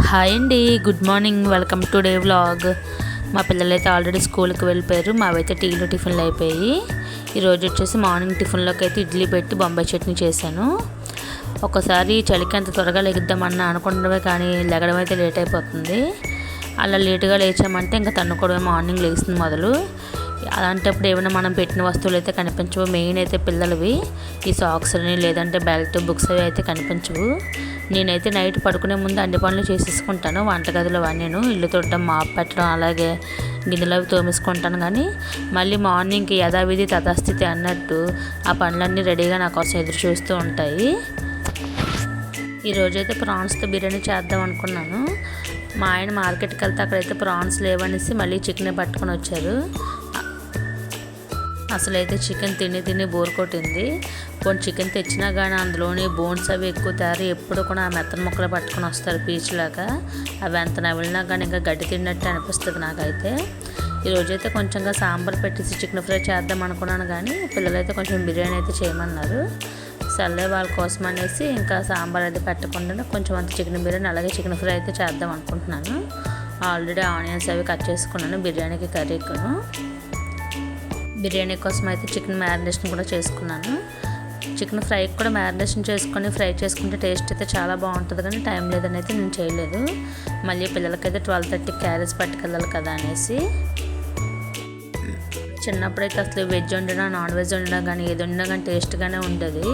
Hi అండి, good morning. Welcome to day vlog. మా పిల్లలైతే ఆల్రెడీ స్కూల్కి వెళ్ళిపోయారు. మావైతే టీలు టిఫిన్లు అయిపోయి ఈరోజు వచ్చేసి మార్నింగ్ టిఫిన్లోకి అయితే ఇడ్లీ పెట్టి బొంబాయి చట్నీ చేశాను. ఒకసారి చలికి అంత త్వరగా లెగిద్దామన్నా అనుకుంటమే కానీ లెగడం అయితే లేట్ అయిపోతుంది. అలా లేటుగా లేచామంటే ఇంకా తన్నుకోవడమే మార్నింగ్ లేస్తుంది మొదలు. అలాంటప్పుడు ఏమైనా మనం పెట్టిన వస్తువులు అయితే కనిపించవు. మెయిన్ అయితే పిల్లలవి ఈ సాక్స్ అని లేదంటే బెల్ట్ బుక్స్ అవి అయితే కనిపించవు. నేనైతే నైట్ పడుకునే ముందు అన్ని పనులు చేసేసుకుంటాను. వంటగదిలో నేను ఇల్లు తొట్టడం మాప్ పెట్టడం అలాగే గిన్నెలు అవి తోమేసుకుంటాను. కానీ మళ్ళీ మార్నింగ్కి యథావిధి తథాస్థితి అన్నట్టు ఆ పనులన్నీ రెడీగా నా కోసం ఎదురు చూస్తూ ఉంటాయి. ఈరోజైతే ప్రాన్స్తో బిర్యానీ చేద్దాం అనుకున్నాను. మా ఆయన మార్కెట్కి వెళ్తే అక్కడైతే ప్రాన్స్ లేవనేసి మళ్ళీ చికెన్ పట్టుకొని వచ్చారు. అసలైతే చికెన్ తిని బోర్ కొట్టింది. కొన్ని చికెన్ తెచ్చినా కానీ అందులోని బోన్స్ అవి ఎక్కువ తయారు. ఎప్పుడు కూడా ఆ మెత్తన ముక్కలు పట్టుకొని వస్తారు పీచులాగా. అవి ఎంత నవిలినా కానీ ఇంకా గడ్డి తిన్నట్టు అనిపిస్తుంది నాకైతే. ఈరోజైతే కొంచెంగా సాంబార్ పెట్టేసి చికెన్ ఫ్రై చేద్దాం అనుకున్నాను. కానీ పిల్లలైతే కొంచెం బిర్యానీ అయితే చేయమన్నారు. సర్లే వాళ్ళ కోసం అనేసి ఇంకా సాంబార్ అయితే పెట్టకుండా కొంచెం అంత చికెన్ బిర్యానీ అలాగే చికెన్ ఫ్రై అయితే చేద్దాం అనుకుంటున్నాను. ఆల్రెడీ ఆనియన్స్ అవి కట్ చేసుకున్నాను బిర్యానీకి కర్రీకును. బిర్యానీ కోసం అయితే చికెన్ మ్యారినేషన్ కూడా చేసుకున్నాను. చికెన్ ఫ్రైకి కూడా మ్యారినేషన్ చేసుకొని ఫ్రై చేసుకుంటే టేస్ట్ అయితే చాలా బాగుంటుంది. కానీ టైం లేదని అయితే నేను చేయలేదు. మళ్ళీ పిల్లలకైతే 12:30 క్యారేజ్ పట్టుకెళ్ళాలి కదా అనేసి. చిన్నప్పుడైతే అసలు వెజ్ వండినా నాన్ వెజ్ వండినా కానీ ఏది వండినా కానీ టేస్ట్గానే ఉండేది.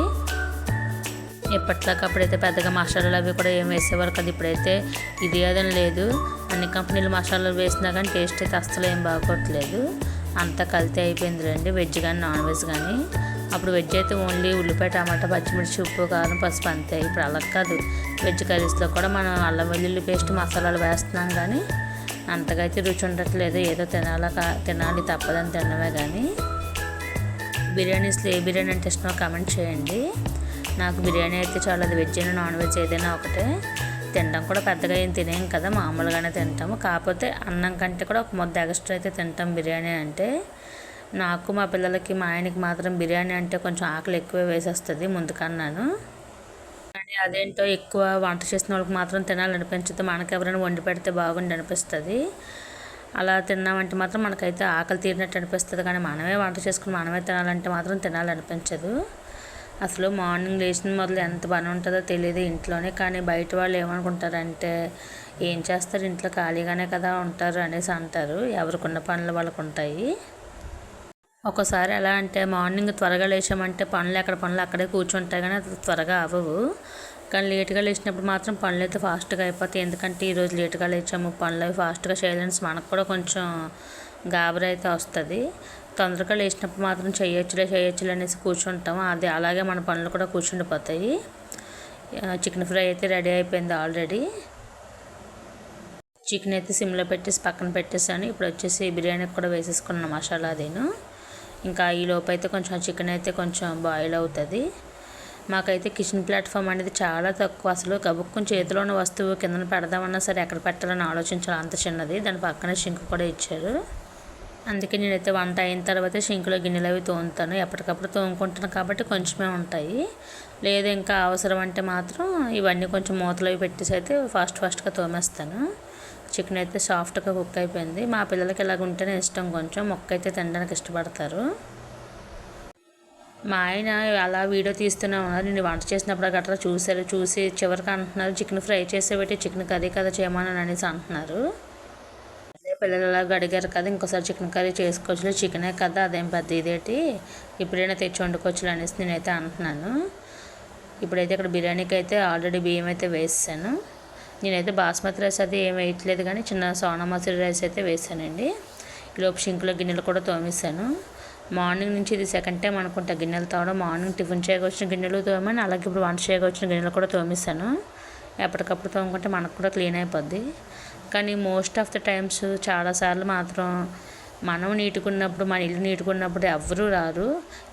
ఎప్పటిదాకా అప్పుడైతే పెద్దగా మసాలాలు అవి కూడా ఏం వేసేవారు కదా. ఇప్పుడైతే ఇది ఏదని లేదు, అన్ని కంపెనీలు మసాలాలు వేసినా కానీ టేస్ట్ అయితే అస్సలు ఏం బాగోట్లేదు. అంతా కల్తీ అయిపోయింది రండి, వెజ్ కానీ నాన్ వెజ్ కానీ. అప్పుడు వెజ్ అయితే ఓన్లీ ఉల్లిపాయ టమాటా పచ్చిమిర్చి ఉప్పు కారం పసుపు అంతే. ఇప్పుడు అలా కాదు, వెజ్ కర్రీస్లో కూడా మనం అల్లం వెల్లుల్లి పేస్ట్ మసాలాలు వేస్తున్నాం కానీ అంతగా అయితే రుచి ఉండట్లేదు. ఏదో తినాలి తప్పదని తినడమే. కానీ బిర్యానీస్లో ఏ బిర్యానీ అంటే ఇష్టమో కామెంట్ చేయండి. నాకు బిర్యానీ అయితే చాలా, అది వెజ్ అయినా నాన్ వెజ్ ఏదైనా ఒకటే. తినడం కూడా పెద్దగా ఏం తినేం కదా, మామూలుగానే తింటాము. కాకపోతే అన్నం కంటే కూడా ఒక ముద్ద ఎక్స్ట్రా అయితే తింటాం బిర్యానీ అంటే. నాకు మా పిల్లలకి మా ఆయనకి మాత్రం బిర్యానీ అంటే కొంచెం ఆకలి ఎక్కువ వేసేస్తుంది ముందు కన్నాను. కానీ అదేంటో ఎక్కువ వంట చేసిన వాళ్ళకి మాత్రం తినాలనిపించదు. మనకెవరైనా వండి పెడితే బాగుండి అనిపిస్తుంది. అలా తిన్నామంటే మాత్రం మనకైతే ఆకలి తీరినట్టు అనిపిస్తుంది. కానీ మనమే వంట చేసుకుని మనమే తినాలంటే మాత్రం తినాలనిపించదు. అసలు మార్నింగ్ లేచిన మొదలు ఎంత పని ఉంటుందో తెలియదు ఇంట్లోనే. కానీ బయట వాళ్ళు ఏమనుకుంటారంటే ఏం చేస్తారు ఇంట్లో ఖాళీగానే కదా ఉంటారు అనేసి అంటారు. ఎవరికున్న పనులు వాళ్ళకు ఉంటాయి. ఒక్కోసారి ఎలా అంటే మార్నింగ్ త్వరగా లేచామంటే పనులు ఎక్కడ పనులు అక్కడే కూర్చుంటాయి కానీ అది త్వరగా అవ్వవు. కానీ లేట్గా లేచినప్పుడు మాత్రం పనులు అయితే ఫాస్ట్గా అయిపోతాయి. ఎందుకంటే ఈరోజు లేట్గా లేచాము, పనులు అవి ఫాస్ట్గా చేయాలని మనకు కూడా కొంచెం గాబరా అయితే వస్తుంది. తొందరగా లేచినప్పుడు మాత్రం చేయొచ్చులే అనేసి కూర్చుంటాము. అది అలాగే మన పనులు కూడా కూర్చుండిపోతాయి. చికెన్ ఫ్రై అయితే రెడీ అయిపోయింది ఆల్రెడీ. చికెన్ అయితే సిమ్లో పెట్టేసి పక్కన పెట్టేసాను. ఇప్పుడు వచ్చేసి బిర్యానీకి కూడా వేసేసుకున్నాను మసాలా అదేను. ఇంకా ఈ లోపు అయితే కొంచెం చికెన్ అయితే కొంచెం బాయిల్ అవుతుంది. మాకైతే కిచెన్ ప్లాట్ఫామ్ అనేది చాలా తక్కువ. అసలు గబుక్కుని చేతిలో ఉన్న వస్తువు కిందన పెడదామన్నా సరే ఎక్కడ పెట్టాలని ఆలోచించాలి, అంత చిన్నది. దాని పక్కనే షింక్ కూడా ఇచ్చారు. అందుకే నేనైతే వంట అయిన తర్వాత షింక్లో గిన్నెలు అవి తోముతాను. ఎప్పటికప్పుడు తోముకుంటాను కాబట్టి కొంచెమే ఉంటాయి. లేదు ఇంకా అవసరం అంటే మాత్రం ఇవన్నీ కొంచెం మూతలు అవి పెట్టేసి అయితే ఫాస్ట్గా తోమేస్తాను. చికెన్ అయితే సాఫ్ట్గా కుక్ అయిపోయింది. మా పిల్లలకి ఇలాగ ఉంటేనే ఇష్టం, కొంచెం మొక్క అయితే తినడానికి ఇష్టపడతారు. మా ఆయన అలా వీడియో తీస్తూనే ఉన్నారు. నేను వంట చేసినప్పుడు గట్రా చూసి చివరికి అంటున్నారు చికెన్ ఫ్రై చేసేబట్టి చికెన్ కర్రీ కదా చేయమని అనేసి అంటున్నారు. అదే పిల్లలు అలాగ అడిగారు కదా, ఇంకోసారి చికెన్ కర్రీ చేసుకోవచ్చులే, చికెనే కదా అదేం పెద్ద ఇదేంటి, ఇప్పుడైనా తెచ్చి వండుకోవచ్చులే అనేసి నేనైతే అంటున్నాను. ఇప్పుడైతే ఇక్కడ బిర్యానీకి అయితే ఆల్రెడీ బియ్యం అయితే వేసాను. నేనైతే బాస్మతి రైస్ అది ఏం వేయట్లేదు కానీ చిన్న సోనా మసూరి రైస్ అయితే వేసానండి. ఈలోపు షింక్లో గిన్నెలు కూడా తోమేశాను. మార్నింగ్ నుంచి ఇది సెకండ్ టైం అనుకుంటా గిన్నెలు తోమడం. మార్నింగ్ టిఫిన్ చేయకొచ్చిన గిన్నెలు తోమని అలాగే ఇప్పుడు వంట చేయకొచ్చిన గిన్నెలు కూడా తోమేశాను. ఎప్పటికప్పుడు తోముకుంటే మనకు కూడా క్లీన్ అయిపోద్ది. కానీ మోస్ట్ ఆఫ్ ద టైమ్స్ చాలాసార్లు మాత్రం మనం నీటుకున్నప్పుడు మన ఇల్లు నీటుకున్నప్పుడు ఎవ్వరూ రారు.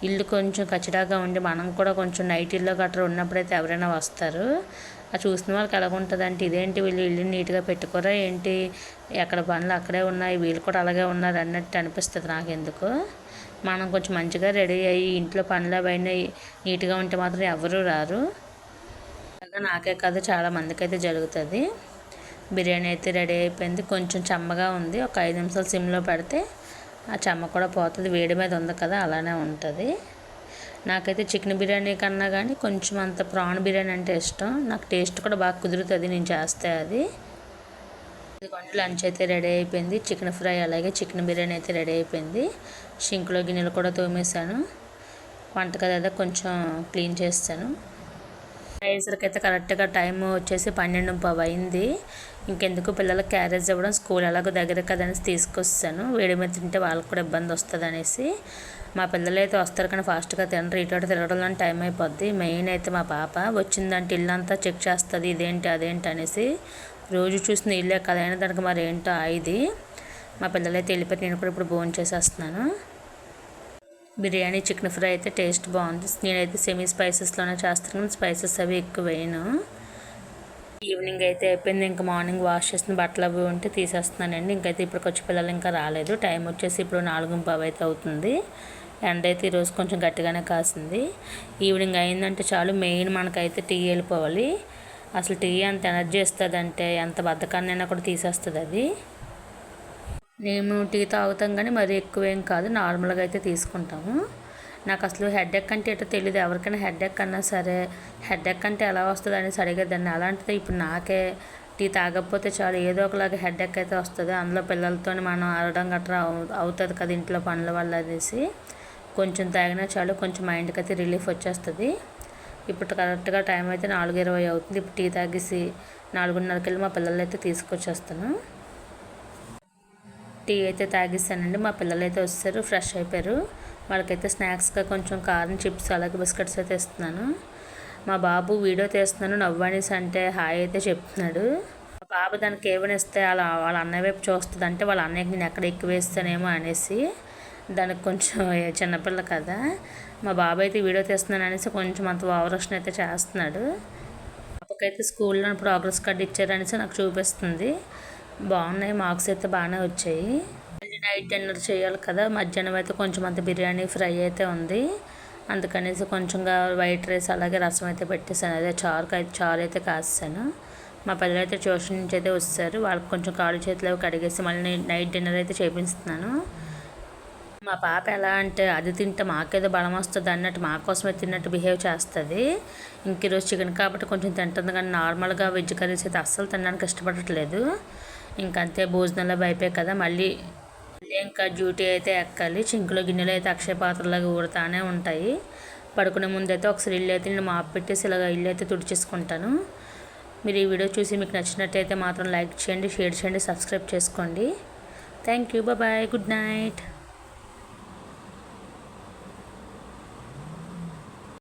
ఇల్లు కొంచెం కచ్చిడాగా ఉండి మనం కూడా కొంచెం నైట్ ఇల్లు గట్రా ఉన్నప్పుడైతే ఎవరైనా వస్తారు. అది చూసిన వాళ్ళకి ఎలా ఉంటుంది అంటే ఇదేంటి వీళ్ళు ఇల్లు నీట్గా పెట్టుకోరా ఏంటి, ఎక్కడ పనులు అక్కడే ఉన్నాయి, వీళ్ళు కూడా అలాగే ఉన్నారు అన్నట్టు అనిపిస్తుంది నాకెందుకు. మనం కొంచెం మంచిగా రెడీ అయ్యి ఇంట్లో పనులు అవన్నీ నీట్గా ఉంటే మాత్రం ఎవరూ రారు. నాకే కాదు చాలా మందికి అయితే జరుగుతుంది. బిర్యానీ అయితే రెడీ అయిపోయింది. కొంచెం చెమ్మగా ఉంది. ఒక 5 నిమిషాలు సిమ్లో పెడితే ఆ చెమ్మ కూడా పోతుంది. వేడి మీద ఉంది కదా, అలానే ఉంటుంది. నాకైతే చికెన్ బిర్యానీ కన్నా కానీ కొంచెం అంత ప్రాన్ బిర్యానీ అంటే ఇష్టం. నాకు టేస్ట్ కూడా బాగా కుదురుతుంది నేను చేస్తే. అది లంచ్ అయితే రెడీ అయిపోయింది. చికెన్ ఫ్రై అలాగే చికెన్ బిర్యానీ అయితే రెడీ అయిపోయింది. షింక్లో గిన్నెలు కూడా తోమేశాను. వంటగది అయితే కొంచెం క్లీన్ చేస్తాను. రైసర్కి అయితే కరెక్ట్గా టైం వచ్చేసి 12:15 అయింది. ఇంకెందుకు పిల్లలకి క్యారేజ్ ఇవ్వడం, స్కూల్ ఎలాగో దగ్గర కదనేసి తీసుకొస్తాను. వేడి మీద తింటే వాళ్ళకి కూడా ఇబ్బంది వస్తుంది అనేసి. మా పిల్లలు అయితే వస్తారు కానీ ఫాస్ట్గా తినరు. ఇటు తిరగడం టైం అయిపోద్ది. మెయిన్ అయితే మా పాప వచ్చిందంటే ఇల్లంతా చెక్ చేస్తుంది, ఇదేంటి అదేంటి అనేసి. రోజు చూసిన ఇల్లే కదా, అయినా దానికి మరి ఏంటో ఇది. మా పిల్లలు అయితే వెళ్ళిపోయి నేను కూడా ఇప్పుడు భోజనం చేసేస్తున్నాను. బిర్యానీ చికెన్ ఫ్రై అయితే టేస్ట్ బాగుంది. నేనైతే సెమీ స్పైసెస్లోనే చేస్తాను, స్పైసెస్ అవి ఎక్కువ వేయను. ఈవినింగ్ అయితే అయిపోయింది. ఇంకా మార్నింగ్ వాష్ చేసిన బట్టలు అవి ఉంటే తీసేస్తున్నానండి. ఇంకైతే ఇప్పుడు వచ్చి పిల్లలు ఇంకా రాలేదు. టైం వచ్చేసి ఇప్పుడు 4:15 అయితే అవుతుంది. ఎండ అయితే ఈరోజు కొంచెం గట్టిగానే కాసింది. ఈవినింగ్ అయిందంటే చాలు, మెయిన్ మనకైతే టీ వెళ్ళిపోవాలి. అసలు టీ అంత ఎనర్జీ ఇస్తుందంటే ఎంత బద్ధకాన్నైనా కూడా తీసేస్తుంది అది. మేము టీ తాగుతాం కానీ మరీ ఎక్కువేం కాదు, నార్మల్గా అయితే తీసుకుంటాము. నాకు అసలు హెడేక్ అంటే ఏంటో తెలియదు. ఎవరికైనా హెడేక్ అన్నా సరే, హెడేక్ అంటే ఎలా వస్తుంది అనేసి అడిగేదాన్ని. అలాంటిది ఇప్పుడు నాకే టీ తాగకపోతే చాలు ఏదో ఒకలాగా హెడేక్ అయితే వస్తుంది. అందులో పిల్లలతో మనం ఆడడం గట్రా అవుతుంది కదా ఇంట్లో పనుల వల్ల అనేసి. కొంచెం తాగినా చాలు, కొంచెం మైండ్కి అయితే రిలీఫ్ వచ్చేస్తుంది. ఇప్పుడు కరెక్ట్గా టైం అయితే 4:20 అవుతుంది. ఇప్పుడు టీ తాగేసి 4:30కి వెళ్ళి మా పిల్లలు అయితే తీసుకొచ్చేస్తాను. టీ అయితే తాగిస్తానండి. మా పిల్లలు అయితే వచ్చారు, ఫ్రెష్ అయిపోయారు. వాళ్ళకైతే స్నాక్స్గా కొంచెం కారం చిప్స్ అలాగే బిస్కెట్స్ అయితే ఇస్తున్నాను. మా బాబు వీడియో తీస్తున్నాను నవ్వనేసి అంటే హాయ్ అయితే చెప్తున్నాడు. మా బాబు దానికి ఏమైనా ఇస్తే వాళ్ళ అన్నయ్య వైపు చూస్తుంది. అంటే వాళ్ళ అన్నయ్యకి నేను ఎక్కడ ఎక్కువ వేస్తానేమో అనేసి. దానికి కొంచెం చిన్నపిల్ల కదా. మా బాబు అయితే వీడియో తీస్తున్నాను అనేసి కొంచెం అంత ఓవరాక్షన్ అయితే చేస్తున్నాడు. పాపకైతే స్కూల్లో ప్రోగ్రెస్ కార్డు ఇచ్చారనేసి నాకు చూపిస్తుంది. బాగున్నాయి, మార్క్స్ అయితే బాగానే వచ్చాయి. మళ్ళీ నైట్ డిన్నర్ చేయాలి కదా. మధ్యాహ్నం అయితే కొంచెం అంత బిర్యానీ ఫ్రై అయితే ఉంది. అందుకనేసి కొంచెంగా వైట్ రైస్ అలాగే రసం అయితే పెట్టేసాను. అదే చారు అయితే కాసాను. మా పిల్లలు అయితే ట్యూషన్ నుంచి అయితే వచ్చారు. వాళ్ళకి కొంచెం కాళ్ళు చేతులు కడిగేసి మళ్ళీ నైట్ డిన్నర్ అయితే చేపిస్తున్నాను. మా పాప ఎలా అంటే అది తింటే మాకేదో బలం వస్తుంది అన్నట్టు మా కోసమే తిన్నట్టు బిహేవ్ చేస్తుంది. ఇంక ఈరోజు చికెన్ కాబట్టి కొంచెం తింటుంది కానీ నార్మల్గా వెజ్ కర్రీస్ అయితే అస్సలు తినడానికి ఇష్టపడట్లేదు. ఇంకంతే భోజనంలో అయిపోయాయి కదా, మళ్ళీ ఇంకా డ్యూటీ అయితే ఎక్కాలి. చింకులో గిన్నెలు అయితే అక్షయ పాత్రలాగా ఊరుతానే ఉంటాయి. పడుకునే ముందు అయితే ఒకసారి ఇల్లు అయితే నేను మాపు పెట్టేసి ఇలాగ ఇల్లు అయితే తుడిచేసుకుంటాను. మీరు ఈ వీడియో చూసి మీకు నచ్చినట్టయితే మాత్రం లైక్ చేయండి, షేర్ చేయండి, సబ్స్క్రైబ్ చేసుకోండి. Thank you, bye, good night.